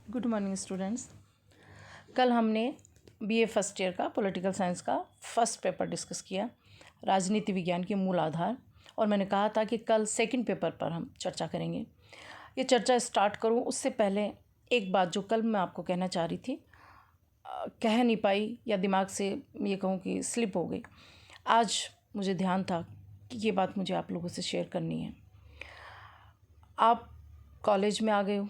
Good morning students. कल हमने BA first year का पॉलिटिकल साइंस का फर्स्ट पेपर डिस्कस किया, राजनीति विज्ञान के मूल आधार। और मैंने कहा था कि कल सेकंड पेपर पर हम चर्चा करेंगे। ये चर्चा स्टार्ट करूं उससे पहले एक बात जो कल मैं आपको कहना चाह रही थी, कह नहीं पाई या दिमाग से ये कहूँ कि स्लिप हो गई। आज मुझे ध्यान था कि ये बात मुझे आप लोगों से शेयर करनी है। आप कॉलेज में आ गए हो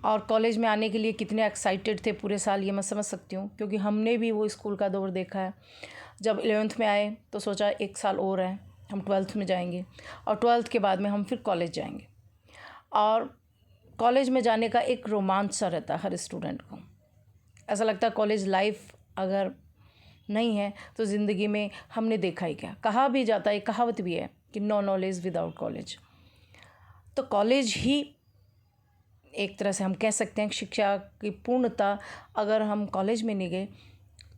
और कॉलेज में आने के लिए कितने एक्साइटेड थे पूरे साल, ये मैं समझ सकती हूँ, क्योंकि हमने भी वो स्कूल का दौर देखा है। जब 11th में आए तो सोचा एक साल और है, हम 12th में जाएंगे और 12th के बाद में हम फिर कॉलेज जाएंगे। और कॉलेज में जाने का एक रोमांच सा रहता है हर स्टूडेंट को। ऐसा लगता है कॉलेज लाइफ अगर नहीं है तो ज़िंदगी में हमने देखा ही क्या। कहा भी जाता है, कहावत भी है कि नो नॉलेज विदाउट कॉलेज। तो कॉलेज ही एक तरह से हम कह सकते हैं कि शिक्षा की पूर्णता, अगर हम कॉलेज में नहीं गए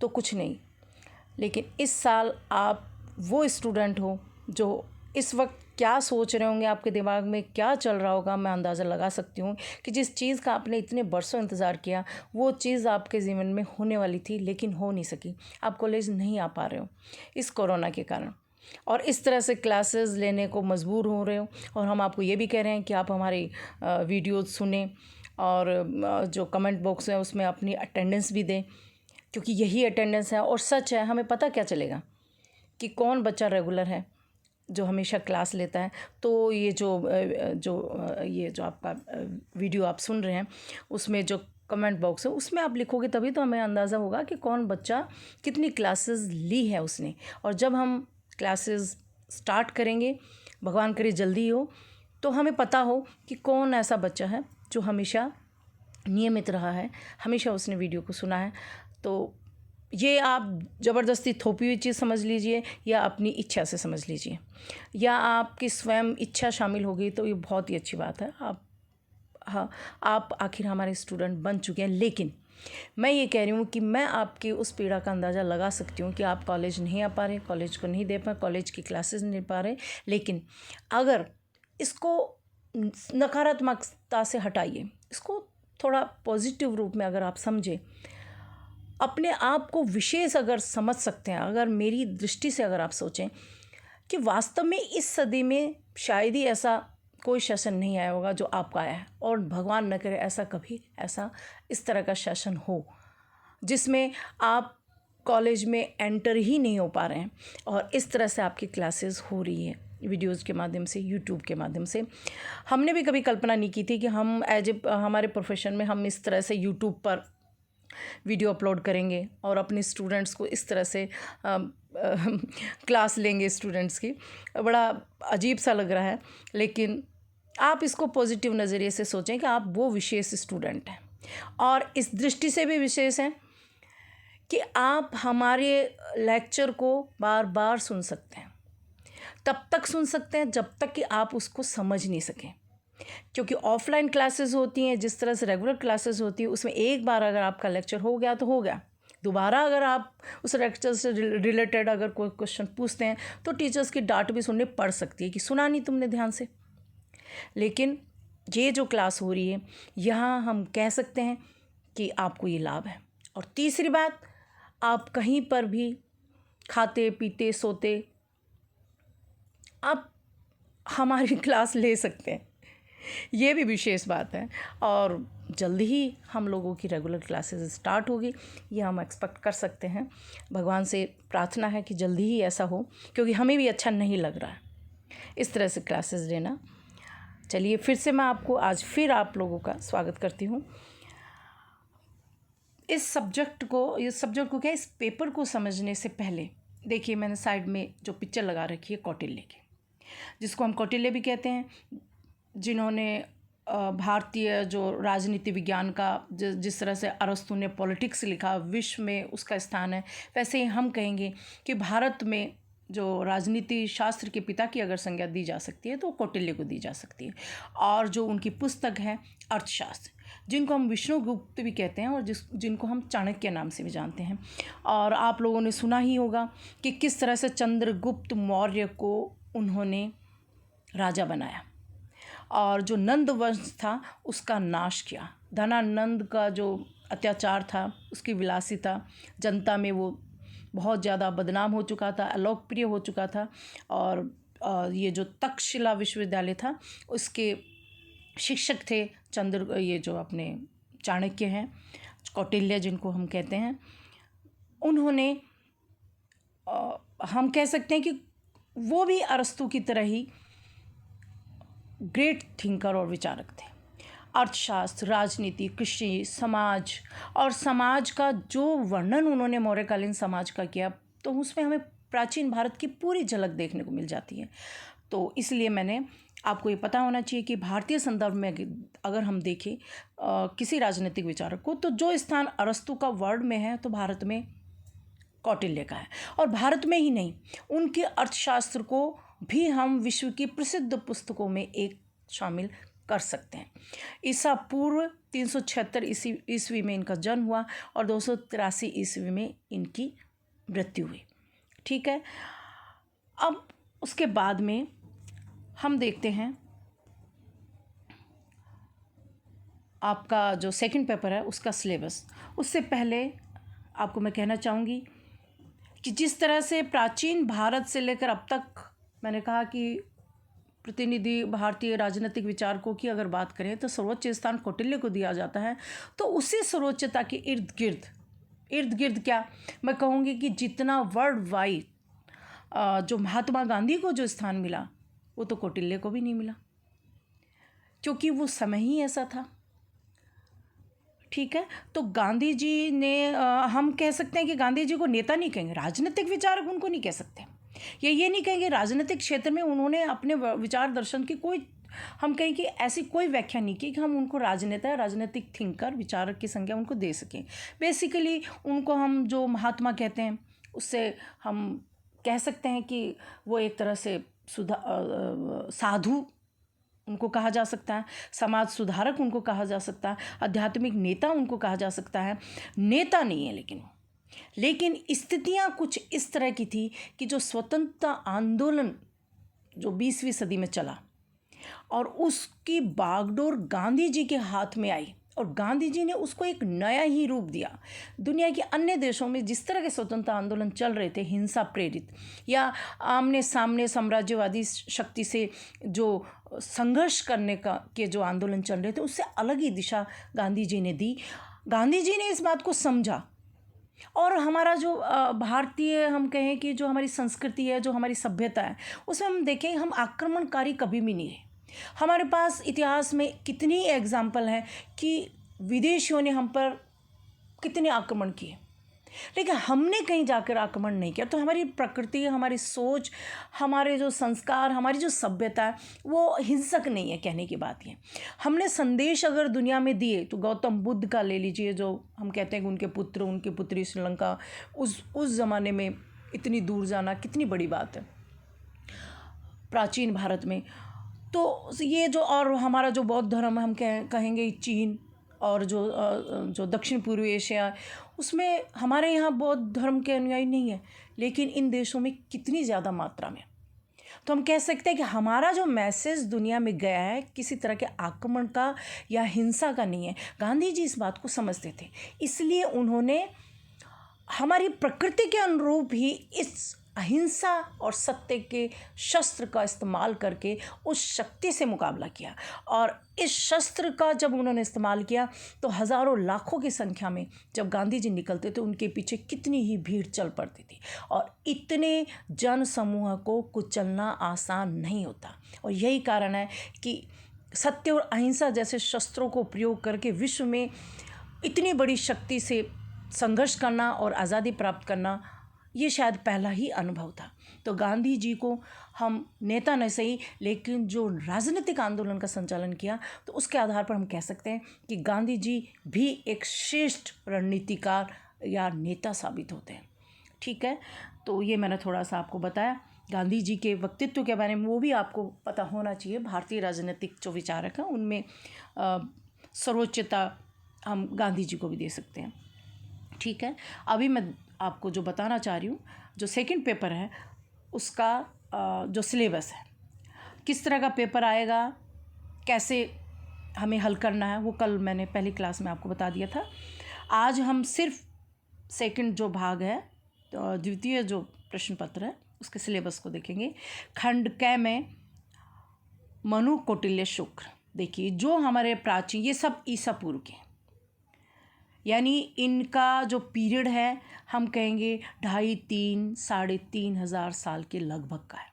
तो कुछ नहीं। लेकिन इस साल आप वो स्टूडेंट हो जो इस वक्त क्या सोच रहे होंगे, आपके दिमाग में क्या चल रहा होगा, मैं अंदाज़ा लगा सकती हूँ कि जिस चीज़ का आपने इतने बरसों इंतज़ार किया वो चीज़ आपके जीवन में होने वाली थी लेकिन हो नहीं सकी। आप कॉलेज नहीं आ पा रहे हो इस कोरोना के कारण, और इस तरह से क्लासेस लेने को मजबूर हो रहे हो। और हम आपको ये भी कह रहे हैं कि आप हमारी वीडियोज़ सुने और जो कमेंट बॉक्स है उसमें अपनी अटेंडेंस भी दें, क्योंकि यही अटेंडेंस है और सच है। हमें पता क्या चलेगा कि कौन बच्चा रेगुलर है जो हमेशा क्लास लेता है। तो ये जो आपका वीडियो आप सुन रहे हैं उसमें जो कमेंट बॉक्स है उसमें आप लिखोगे तभी तो हमें अंदाज़ा होगा कि कौन बच्चा कितनी क्लासेस ली है उसने। और जब हम क्लासेस स्टार्ट करेंगे, भगवान करे जल्दी हो, तो हमें पता हो कि कौन ऐसा बच्चा है जो हमेशा नियमित रहा है, हमेशा उसने वीडियो को सुना है। तो ये आप ज़बरदस्ती थोपी हुई चीज़ समझ लीजिए या अपनी इच्छा से समझ लीजिए, या आपकी स्वयं इच्छा शामिल होगी तो ये बहुत ही अच्छी बात है। आप आखिर हमारे स्टूडेंट बन चुके हैं। लेकिन मैं ये कह रही हूँ कि मैं आपकी उस पीड़ा का अंदाज़ा लगा सकती हूँ कि आप कॉलेज नहीं आ पा रहे, कॉलेज को नहीं दे पाए, कॉलेज की क्लासेस नहीं पा रहे। लेकिन अगर इसको नकारात्मकता से हटाइए, इसको थोड़ा पॉजिटिव रूप में अगर आप समझें, अपने आप को विशेष अगर समझ सकते हैं, अगर मेरी दृष्टि से अगर आप सोचें कि वास्तव में इस सदी में शायद ही ऐसा कोई शासन नहीं आया होगा जो आपका आया है, और भगवान न करे ऐसा इस तरह का शासन हो जिसमें आप कॉलेज में एंटर ही नहीं हो पा रहे हैं और इस तरह से आपकी क्लासेस हो रही है वीडियोज़ के माध्यम से, यूट्यूब के माध्यम से। हमने भी कभी कल्पना नहीं की थी कि हम हमारे प्रोफेशन में हम इस तरह से यूट्यूब पर वीडियो अपलोड करेंगे और अपने स्टूडेंट्स को इस तरह से क्लास लेंगे स्टूडेंट्स की। बड़ा अजीब सा लग रहा है, लेकिन आप इसको पॉजिटिव नज़रिए से सोचें कि आप वो विशेष स्टूडेंट हैं, और इस दृष्टि से भी विशेष हैं कि आप हमारे लेक्चर को बार बार सुन सकते हैं। तब तक सुन सकते हैं जब तक कि आप उसको समझ नहीं सकें, क्योंकि ऑफलाइन क्लासेस होती हैं जिस तरह से रेगुलर क्लासेस होती है, उसमें एक बार अगर आपका लेक्चर हो गया तो हो गया। दोबारा अगर आप उस लेक्चर से रिलेटेड अगर कोई क्वेश्चन पूछते हैं तो टीचर्स की डांट भी सुननी पड़ सकती है कि सुना नहीं तुमने ध्यान से। लेकिन ये जो क्लास हो रही है यहाँ हम कह सकते हैं कि आपको ये लाभ है। और तीसरी बात, आप कहीं पर भी खाते पीते सोते आप हमारी क्लास ले सकते हैं, ये भी विशेष बात है। और जल्दी ही हम लोगों की रेगुलर क्लासेस स्टार्ट होगी, ये हम एक्सपेक्ट कर सकते हैं। भगवान से प्रार्थना है कि जल्दी ही ऐसा हो, क्योंकि हमें भी अच्छा नहीं लग रहा है इस तरह से क्लासेस लेना। चलिए फिर से मैं आपको आज फिर आप लोगों का स्वागत करती हूँ। इस सब्जेक्ट को क्या, इस पेपर को समझने से पहले देखिए, मैंने साइड में जो पिक्चर लगा रखी है कौटिल्य की, जिसको हम कौटिल्य भी कहते हैं, जिन्होंने भारतीय जो राजनीति विज्ञान का जिस तरह से अरस्तु ने पॉलिटिक्स लिखा, विश्व में उसका स्थान है, वैसे ही हम कहेंगे कि भारत में जो राजनीति शास्त्र के पिता की अगर संज्ञा दी जा सकती है तो कौटिल्य को दी जा सकती है। और जो उनकी पुस्तक है अर्थशास्त्र, जिनको हम विष्णुगुप्त भी कहते हैं और जिनको हम चाणक्य नाम से भी जानते हैं। और आप लोगों ने सुना ही होगा कि किस तरह से चंद्रगुप्त मौर्य को उन्होंने राजा बनाया, और जो नंद वंश था उसका नाश किया। धनानंद का जो अत्याचार था, उसकी विलासिता, जनता में वो बहुत ज़्यादा बदनाम हो चुका था, अलोकप्रिय हो चुका था। और ये जो तक्षशिला विश्वविद्यालय था उसके शिक्षक थे ये जो अपने चाणक्य हैं, कौटिल्य जिनको हम कहते हैं, उन्होंने हम कह सकते हैं कि वो भी अरस्तु की तरह ही ग्रेट थिंकर और विचारक थे। अर्थशास्त्र, राजनीति, कृषि, समाज और समाज का जो वर्णन उन्होंने मौर्यकालीन समाज का किया, तो उसमें हमें प्राचीन भारत की पूरी झलक देखने को मिल जाती है। तो इसलिए मैंने आपको ये पता होना चाहिए कि भारतीय संदर्भ में अगर हम देखें किसी राजनीतिक विचारक को, तो जो स्थान अरस्तु का वर्ड में है तो भारत में कौटिल्य का है। और भारत में ही नहीं, उनके अर्थशास्त्र को भी हम विश्व की प्रसिद्ध पुस्तकों में एक शामिल कर सकते हैं। ईसा पूर्व 376 ईस्वी में इनका जन्म हुआ और 283 ईस्वी में इनकी मृत्यु हुई। ठीक है, अब उसके बाद में हम देखते हैं आपका जो सेकंड पेपर है उसका सिलेबस। उससे पहले आपको मैं कहना चाहूँगी कि जिस तरह से प्राचीन भारत से लेकर अब तक, मैंने कहा कि प्रतिनिधि भारतीय राजनीतिक विचारकों की अगर बात करें तो सर्वोच्च स्थान कौटिल्य को दिया जाता है। तो उसी सर्वोच्चता के इर्द गिर्द क्या मैं कहूँगी कि जितना वर्ल्ड वाइड जो महात्मा गांधी को जो स्थान मिला वो तो कौटिल्य को भी नहीं मिला, क्योंकि वो समय ही ऐसा था। ठीक है, तो गांधी जी ने हम कह सकते हैं कि गांधी जी को नेता नहीं कहेंगे, राजनीतिक विचारक उनको नहीं कह सकते। ये नहीं कहेंगे राजनीतिक क्षेत्र में उन्होंने अपने विचार दर्शन की कोई, हम कहें कि ऐसी कोई व्याख्या नहीं की कि हम उनको राजनेता, राजनीतिक थिंकर, विचारक की संज्ञा उनको दे सकें। बेसिकली उनको हम जो महात्मा कहते हैं उससे हम कह सकते हैं कि वो एक तरह से साधु उनको कहा जा सकता है, समाज सुधारक उनको कहा जा सकता है, आध्यात्मिक नेता उनको कहा जा सकता है। नेता नहीं है लेकिन स्थितियां कुछ इस तरह की थी कि जो स्वतंत्रता आंदोलन जो 20वीं सदी में चला और उसकी बागडोर गांधी जी के हाथ में आई और गांधी जी ने उसको एक नया ही रूप दिया। दुनिया के अन्य देशों में जिस तरह के स्वतंत्रता आंदोलन चल रहे थे, हिंसा प्रेरित या आमने सामने साम्राज्यवादी शक्ति से जो संघर्ष करने के जो आंदोलन चल रहे थे, उससे अलग ही दिशा गांधी जी ने दी। गांधी जी ने इस बात को समझा और हमारा जो भारतीय, हम कहें कि जो हमारी संस्कृति है, जो हमारी सभ्यता है, उसमें हम देखें हम आक्रमणकारी कभी भी नहीं रहे। हमारे पास इतिहास में कितनी एग्जाम्पल हैं कि विदेशियों ने हम पर कितने आक्रमण किए, लेकिन हमने कहीं जाकर आक्रमण नहीं किया। तो हमारी प्रकृति, हमारी सोच, हमारे जो संस्कार, हमारी जो सभ्यता है वो हिंसक नहीं है। कहने की बात ये, हमने संदेश अगर दुनिया में दिए तो गौतम बुद्ध का ले लीजिए, जो हम कहते हैं कि उनके पुत्र, उनकी पुत्री श्रीलंका, उस ज़माने में इतनी दूर जाना कितनी बड़ी बात है प्राचीन भारत में। तो ये जो, और हमारा जो बौद्ध धर्म हम कहेंगे चीन और जो दक्षिण पूर्वी एशिया, उसमें हमारे यहाँ बौद्ध धर्म के अनुयायी नहीं है, लेकिन इन देशों में कितनी ज़्यादा मात्रा में। तो हम कह सकते हैं कि हमारा जो मैसेज दुनिया में गया है किसी तरह के आक्रमण का या हिंसा का नहीं है। गांधी जी इस बात को समझते थे, इसलिए उन्होंने हमारी प्रकृति के अनुरूप ही इस अहिंसा और सत्य के शस्त्र का इस्तेमाल करके उस शक्ति से मुकाबला किया। और इस शस्त्र का जब उन्होंने इस्तेमाल किया तो हज़ारों लाखों की संख्या में जब गांधी जी निकलते थे, उनके पीछे कितनी ही भीड़ चल पड़ती थी। और इतने जन समूह को कुचलना आसान नहीं होता, और यही कारण है कि सत्य और अहिंसा जैसे शस्त्रों को प्रयोग करके विश्व में इतनी बड़ी शक्ति से संघर्ष करना और आज़ादी प्राप्त करना, ये शायद पहला ही अनुभव था। तो गांधी जी को हम नेता नहीं सही, लेकिन जो राजनीतिक आंदोलन का संचालन किया, तो उसके आधार पर हम कह सकते हैं कि गांधी जी भी एक श्रेष्ठ रणनीतिकार या नेता साबित होते हैं। ठीक है, तो ये मैंने थोड़ा सा आपको बताया गांधी जी के व्यक्तित्व के बारे में, वो भी आपको पता होना चाहिए। भारतीय राजनीतिक जो विचारक हैं उनमें सर्वोच्चता हम गांधी जी को भी दे सकते हैं। ठीक है, अभी मैं आपको जो बताना चाह रही हूँ, जो सेकंड पेपर है उसका जो सिलेबस है, किस तरह का पेपर आएगा, कैसे हमें हल करना है वो कल मैंने पहली क्लास में आपको बता दिया था। आज हम सिर्फ सेकंड जो भाग है, द्वितीय जो प्रश्न पत्र है, उसके सिलेबस को देखेंगे। खंड क में मनु, कौटिल्य, शुक्र। देखिए जो हमारे प्राचीन, ये सब ईसा पूर्व के, यानी इनका जो पीरियड है हम कहेंगे 2.5, 3.5 हज़ार साल के लगभग का है।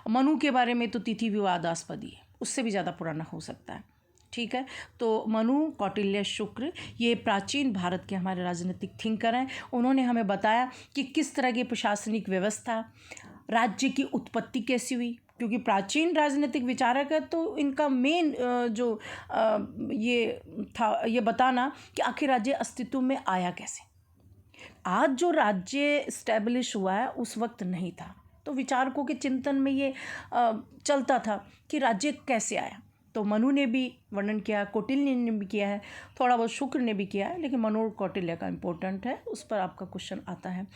मनु के बारे में तो तिथि विवादास्पद ही है, उससे भी ज़्यादा पुराना हो सकता है, ठीक है। तो मनु, कौटिल्य, शुक्र ये प्राचीन भारत के हमारे राजनीतिक थिंकर हैं। उन्होंने हमें बताया कि किस तरह की प्रशासनिक व्यवस्था, राज्य की उत्पत्ति कैसी हुई, क्योंकि प्राचीन राजनीतिक विचारक है तो इनका मेन जो ये था ये बताना कि आखिर राज्य अस्तित्व में आया कैसे। आज जो राज्य इस्टेब्लिश हुआ है उस वक्त नहीं था, तो विचारकों के चिंतन में ये चलता था कि राज्य कैसे आया। तो मनु ने भी वर्णन किया, कौटिल्य ने भी किया है, थोड़ा बहुत शुक्र ने भी किया है, लेकिन मनु और कौटिल्य का इम्पोर्टेंट है, उस पर आपका क्वेश्चन आता है।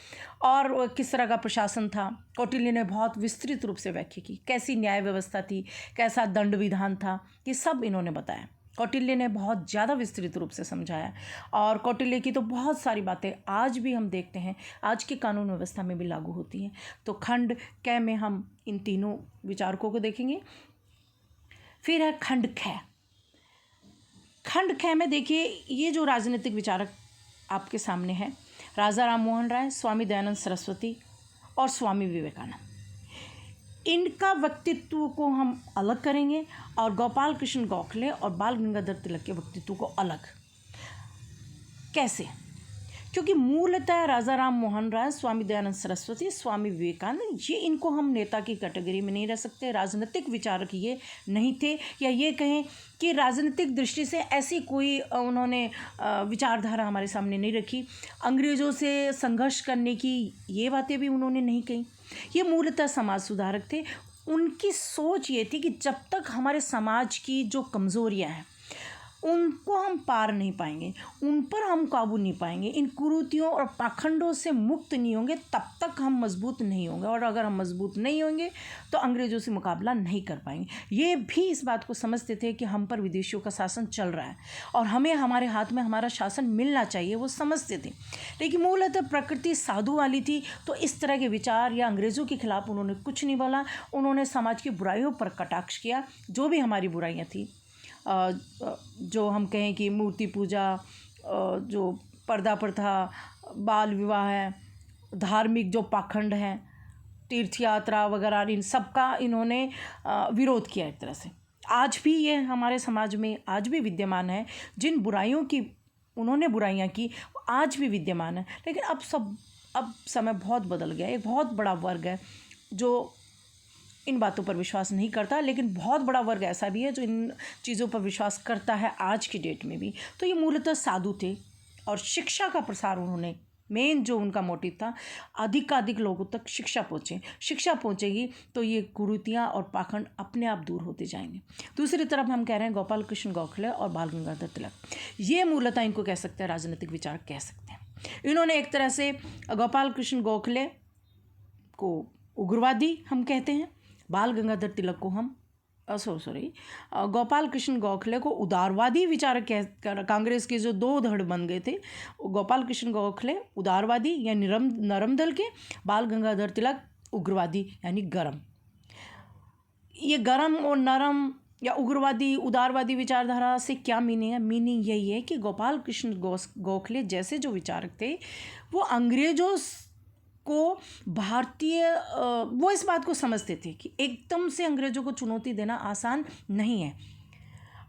और किस तरह का प्रशासन था, कौटिल्य ने बहुत विस्तृत रूप से व्याख्या की, कैसी न्याय व्यवस्था थी, कैसा दंड विधान था, ये सब इन्होंने बताया। कौटिल्य ने बहुत ज़्यादा विस्तृत रूप से समझाया, और कौटिल्य की तो बहुत सारी बातें आज भी हम देखते हैं, आज की कानून व्यवस्था में भी लागू होती हैं। तो खंड क में हम इन तीनों विचारकों को देखेंगे। फिर है खंड ख। खंड ख में देखिए ये जो राजनीतिक विचारक आपके सामने हैं, राजा राम मोहन राय, स्वामी दयानंद सरस्वती और स्वामी विवेकानंद, इनका व्यक्तित्व को हम अलग करेंगे और गोपाल कृष्ण गोखले और बाल गंगाधर तिलक के व्यक्तित्व को अलग। कैसे? क्योंकि मूलतः राजा राम मोहन राय, स्वामी दयानंद सरस्वती, स्वामी विवेकानंद, ये इनको हम नेता की कैटेगरी में नहीं रह सकते, राजनीतिक विचारक ये नहीं थे, या ये कहें कि राजनीतिक दृष्टि से ऐसी कोई उन्होंने विचारधारा हमारे सामने नहीं रखी। अंग्रेज़ों से संघर्ष करने की ये बातें भी उन्होंने नहीं कही। ये मूलतः समाज सुधारक थे। उनकी सोच ये थी कि जब तक हमारे समाज की जो कमज़ोरियाँ हैं उनको हम पार नहीं पाएंगे, उन पर हम काबू नहीं पाएंगे, इन कुरीतियों और पाखंडों से मुक्त नहीं होंगे, तब तक हम मजबूत नहीं होंगे, और अगर हम मजबूत नहीं होंगे तो अंग्रेज़ों से मुकाबला नहीं कर पाएंगे। ये भी इस बात को समझते थे कि हम पर विदेशियों का शासन चल रहा है और हमें हमारे हाथ में हमारा शासन मिलना चाहिए, वो समझते थे। लेकिन मूलतः प्रकृति साधु वाली थी, तो इस तरह के विचार या अंग्रेज़ों के खिलाफ उन्होंने कुछ नहीं बोला। उन्होंने समाज की बुराइयों पर कटाक्ष किया, जो भी हमारी बुराइयाँ थी, जो हम कहें कि मूर्ति पूजा, जो पर्दा प्रथा, बाल विवाह है, धार्मिक जो पाखंड हैं, तीर्थ यात्रा वगैरह, इन सब का इन्होंने विरोध किया एक तरह से। आज भी ये हमारे समाज में आज भी विद्यमान है। जिन बुराइयों की उन्होंने बुराइयां की वो आज भी विद्यमान है, लेकिन अब समय बहुत बदल गया। एक बहुत बड़ा वर्ग है जो इन बातों पर विश्वास नहीं करता, लेकिन बहुत बड़ा वर्ग ऐसा भी है जो इन चीज़ों पर विश्वास करता है आज की डेट में भी। तो ये मूलतः साधु थे और शिक्षा का प्रसार उन्होंने, मेन जो उनका मोटिव था, अधिकाधिक लोगों तक शिक्षा पहुँचे। शिक्षा पहुँचेगी तो ये कुरीतियाँ और पाखंड अपने आप दूर होते जाएंगे। दूसरी तरफ हम कह रहे हैं गोपाल कृष्ण गोखले और बाल गंगाधर तिलक, ये मूलतः इनको कह सकते हैं राजनीतिक विचारक कह सकते हैं। इन्होंने एक तरह से गोपाल कृष्ण गोखले को उग्रवादी हम कहते हैं, बाल गंगाधर तिलक को हम गोपाल कृष्ण गोखले को उदारवादी विचारक कह। कांग्रेस के जो दो धड़ बन गए थे, गोपाल कृष्ण गोखले उदारवादी या नरम दल के, बाल गंगाधर तिलक उग्रवादी यानी गरम। ये गरम और नरम या उग्रवादी उदारवादी विचारधारा से क्या मीनिंग है? मीनिंग यही है कि गोपाल कृष्ण गोखले जैसे जो विचारक थे वो अंग्रेजों को भारतीय, वो इस बात को समझते थे कि एकदम से अंग्रेज़ों को चुनौती देना आसान नहीं है,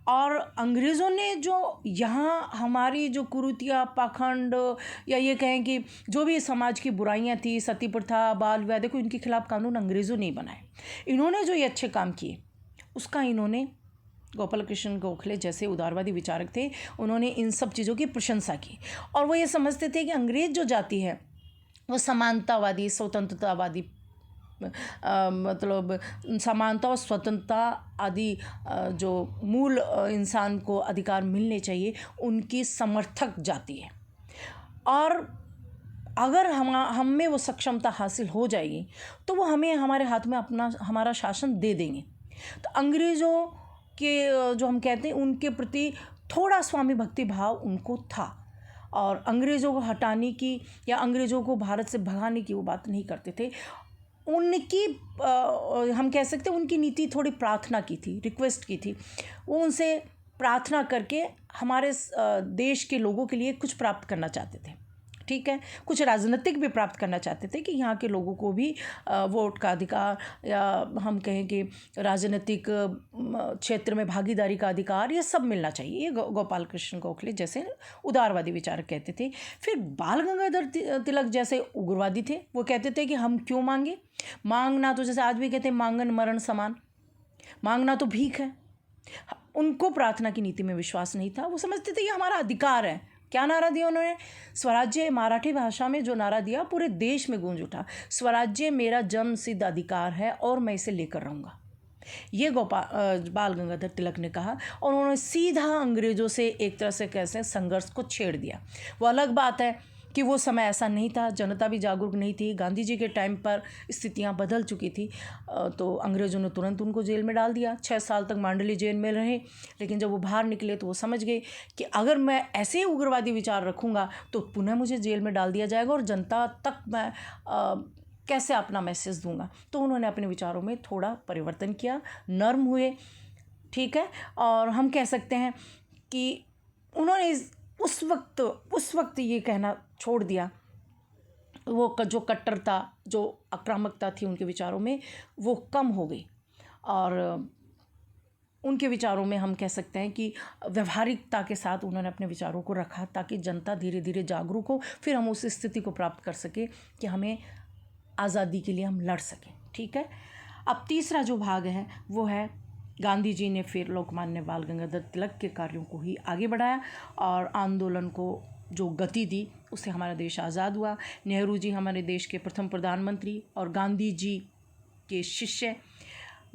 और अंग्रेज़ों ने जो यहाँ हमारी जो कुरीतियाँ, पाखंड, या ये कहें कि जो भी समाज की बुराइयाँ थी, सती प्रथा, बाल विवाह, देखो इनके खिलाफ कानून अंग्रेज़ों ने बनाए। इन्होंने जो ये अच्छे काम किए उसका इन्होंने, गोपाल कृष्ण गोखले जैसे उदारवादी विचारक थे, उन्होंने इन सब चीज़ों की प्रशंसा की। और वो ये समझते थे कि अंग्रेज़ जो जाति है वो समानतावादी, स्वतंत्रतावादी, मतलब समानता और स्वतंत्रता आदि जो मूल इंसान को अधिकार मिलने चाहिए, उनकी समर्थक जाती है। और अगर हम में वो सक्षमता हासिल हो जाएगी तो वो हमें हमारे हाथ में हमारा शासन दे देंगे। तो अंग्रेज़ों जो हम कहते हैं उनके प्रति थोड़ा स्वामी भक्ति भाव उनको था, और अंग्रेज़ों को हटाने की या अंग्रेज़ों को भारत से भगाने की वो बात नहीं करते थे। उनकी हम कह सकते हैं उनकी नीति थोड़ी प्रार्थना की थी, रिक्वेस्ट की थी। वो उनसे प्रार्थना करके हमारे देश के लोगों के लिए कुछ प्राप्त करना चाहते थे, ठीक है, कुछ राजनीतिक भी प्राप्त करना चाहते थे कि यहाँ के लोगों को भी वोट का अधिकार, या हम कहें कि राजनीतिक क्षेत्र में भागीदारी का अधिकार, ये सब मिलना चाहिए। ये गोपाल कृष्ण गोखले जैसे उदारवादी विचारक कहते थे। फिर बाल गंगाधर तिलक जैसे उग्रवादी थे, वो कहते थे कि हम क्यों मांगे, मांगना तो जैसे आज भी कहते हैं मांगन मरण समान, मांगना तो भीख है। उनको प्रार्थना की नीति में विश्वास नहीं था, वो समझते थे ये हमारा अधिकार है। क्या नारा दिया उन्होंने? स्वराज्य, मराठी भाषा में जो नारा दिया पूरे देश में गूंज उठा, स्वराज्य मेरा जन्म सिद्ध अधिकार है और मैं इसे लेकर रहूँगा, ये बाल गंगाधर तिलक ने कहा। और उन्होंने सीधा अंग्रेज़ों से एक तरह से कैसे संघर्ष को छेड़ दिया। वो अलग बात है कि वो समय ऐसा नहीं था, जनता भी जागरूक नहीं थी, गांधी जी के टाइम पर स्थितियां बदल चुकी थी, तो अंग्रेज़ों ने तुरंत उनको जेल में डाल दिया। 6 साल तक मांडली जेल में रहे, लेकिन जब वो बाहर निकले तो वो समझ गए कि अगर मैं ऐसे ही उग्रवादी विचार रखूँगा तो पुनः मुझे जेल में डाल दिया जाएगा और जनता तक मैं कैसे अपना मैसेज दूंगा। तो उन्होंने अपने विचारों में थोड़ा परिवर्तन किया, नर्म हुए, ठीक है। और हम कह सकते हैं कि उन्होंने उस वक्त ये कहना छोड़ दिया, वो जो कट्टरता, जो आक्रामकता थी उनके विचारों में, वो कम हो गई। और उनके विचारों में हम कह सकते हैं कि व्यवहारिकता के साथ उन्होंने अपने विचारों को रखा, ताकि जनता धीरे धीरे जागरूक हो, फिर हम उस स्थिति को प्राप्त कर सके कि हमें आज़ादी के लिए हम लड़ सकें, ठीक है। अब तीसरा जो भाग है वो है गांधी जी ने फिर लोकमान्य बाल गंगाधर तिलक के कार्यों को ही आगे बढ़ाया और आंदोलन को जो गति दी, उससे हमारा देश आज़ाद हुआ। नेहरू जी हमारे देश के प्रथम प्रधानमंत्री और गांधी जी के शिष्य।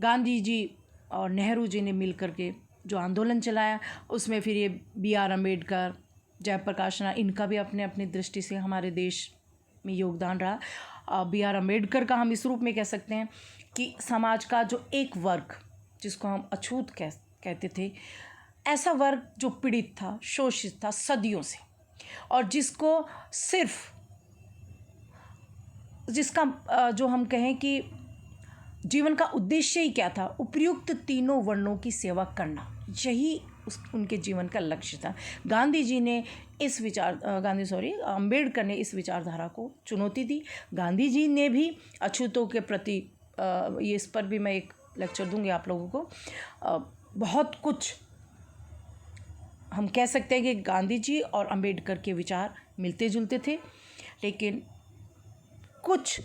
गांधी जी और नेहरू जी ने मिल कर के जो आंदोलन चलाया, उसमें फिर ये B.R. अम्बेडकर, जयप्रकाश नारायण, इनका भी अपने अपनी दृष्टि से हमारे देश में योगदान रहा। B.R. अम्बेडकर का हम इस रूप में कह सकते हैं कि समाज का जो एक वर्ग, जिसको हम अछूत कहते थे, ऐसा वर्ग जो पीड़ित था, शोषित था सदियों से, और जिसका जो हम कहें कि जीवन का उद्देश्य ही क्या था, उपर्युक्त तीनों वर्णों की सेवा करना, यही उनके जीवन का लक्ष्य था। अम्बेडकर ने इस विचारधारा को चुनौती दी। गांधी जी ने भी अछूतों के प्रति, ये इस पर भी मैं एक लेक्चर दूंगी आप लोगों को, बहुत कुछ हम कह सकते हैं कि गांधी जी और अम्बेडकर के विचार मिलते जुलते थे, लेकिन कुछ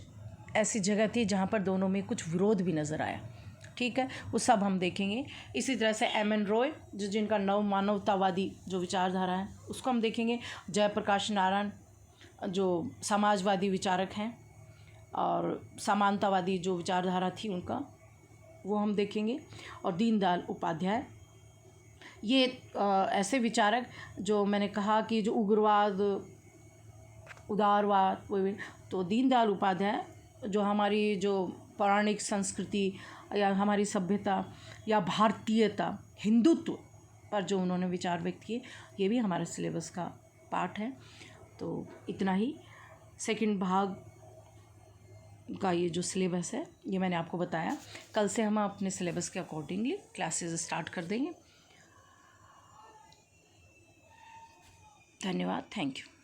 ऐसी जगह थी जहाँ पर दोनों में कुछ विरोध भी नज़र आया, ठीक है। वो सब हम देखेंगे। इसी तरह से M.N. रॉय, जिनका नव मानवतावादी जो विचारधारा है उसको हम देखेंगे। जयप्रकाश नारायण जो समाजवादी विचारक हैं, और समानतावादी जो विचारधारा थी उनका, वो हम देखेंगे। और दीनदयाल उपाध्याय, ये ऐसे विचारक जो मैंने कहा कि जो उग्रवाद, उदारवाद, तो दीनदयाल उपाध्याय जो हमारी जो पौराणिक संस्कृति या हमारी सभ्यता या भारतीयता, हिंदुत्व पर जो उन्होंने विचार व्यक्त किए, ये भी हमारे सिलेबस का पार्ट है। तो इतना ही सेकंड भाग का ये जो सिलेबस है ये मैंने आपको बताया। कल से हम अपने सिलेबस के अकॉर्डिंगली क्लासेस स्टार्ट कर देंगे। धन्यवाद, थैंक यू।